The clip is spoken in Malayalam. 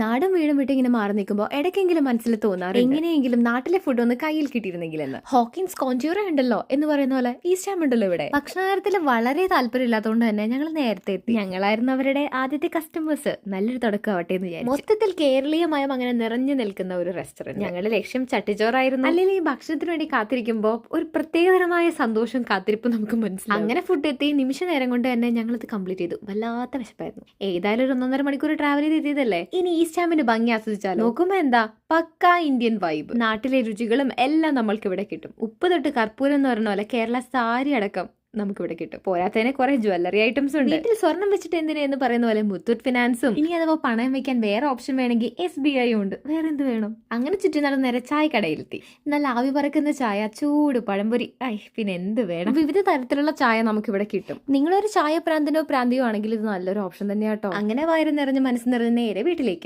നാടും വീടും വിട്ട് ഇങ്ങനെ മാറി നിൽക്കുമ്പോൾ ഇടയ്ക്കെങ്കിലും മനസ്സിൽ തോന്നാറ് എങ്ങനെയെങ്കിലും നാട്ടിലെ ഫുഡ് ഒന്ന് കയ്യിൽ കിട്ടിയിരുന്നെങ്കിലെന്ന്. ഹോക്കിൻസ് കോഞ്ചൂറ ഉണ്ടല്ലോ എന്ന് പറയുന്ന പോലെ ഈസ്റ്റ് ഹാം ഉണ്ടല്ലോ ഇവിടെ. ഭക്ഷണകാര്യത്തിൽ വളരെ താല്പര്യമില്ലാത്തതുകൊണ്ട് തന്നെ ഞങ്ങൾ നേരത്തെ എത്തി. ഞങ്ങളായിരുന്നു അവരുടെ ആദ്യത്തെ കസ്റ്റമേഴ്സ്. നല്ലൊരു തുടക്കമാവട്ടെ എന്ന് വിചാരിച്ചു. മൊത്തത്തിൽ കേരളീയമായും അങ്ങനെ നിറഞ്ഞു നിൽക്കുന്ന ഒരു റെസ്റ്റോറന്റ്. ഞങ്ങളുടെ ലക്ഷ്യം ചട്ടിച്ചോറായിരുന്നു. അല്ലെങ്കിൽ ഈ ഭക്ഷണത്തിന് വേണ്ടി കാത്തിരിക്കുമ്പോൾ ഒരു പ്രത്യേകതരമായ സന്തോഷവും കാത്തിരിപ്പും നമുക്ക് മനസ്സിലാവും. അങ്ങനെ ഫുഡ് എത്തി നിമിഷ നേരം കൊണ്ട് തന്നെ ഞങ്ങളിത് കംപ്ലീറ്റ് ചെയ്തു. വല്ലാത്ത വിശപ്പായിരുന്നു. ഏതായാലും ഒരു 1.5 മണിക്കൂർ ട്രാവൽ ചെയ്ത് എത്തിയതല്ലേ. ഇനി ഈസ്റ്റ് ഹാമിന്റെ ഭംഗി ആസ്വദിച്ചാൽ നോക്കുമ്പോ എന്താ പക്കാ ഇന്ത്യൻ വൈബ്. നാട്ടിലെ രുചികളും എല്ലാം നമ്മൾക്ക് ഇവിടെ കിട്ടും. ഉപ്പ് തൊട്ട് കർപ്പൂരം എന്ന് പറഞ്ഞ പോലെ കേരള സാരി അടക്കം നമുക്കിവിടെ കിട്ടും. പോരാത്തതിനെ കുറെ ജ്വല്ലറി ഐറ്റംസ് ഉണ്ട്. വീട്ടിൽ സ്വർണം വെച്ചിട്ട് എന്തിനെന്ന് പറയുന്ന പോലെ മുത്തൂറ്റ് ഫിനാൻസും, ഇനി അഥവാ പണയം വെക്കാൻ വേറെ ഓപ്ഷൻ വേണമെങ്കിൽ SBI ഉണ്ട്. വേറെ എന്ത് വേണം? അങ്ങനെ ചുറ്റി നടന്ന് നേരെ ചായ കടയിലെത്തി. നല്ല ആവി പറക്കുന്ന ചായ, ചൂട് പഴംപൊരി, പിന്നെ എന്ത് വേണം? വിവിധ തരത്തിലുള്ള ചായ നമുക്കിവിടെ കിട്ടും. നിങ്ങളൊരു ചായ പ്രാന്തനോ പ്രാന്തിയോ ആണെങ്കിൽ ഇത് നല്ലൊരു ഓപ്ഷൻ തന്നെയാട്ടോ. അങ്ങനെ വയറ് നിറഞ്ഞ് മനസ്സ് നിറഞ്ഞ് നേരെ വീട്ടിലേക്ക്.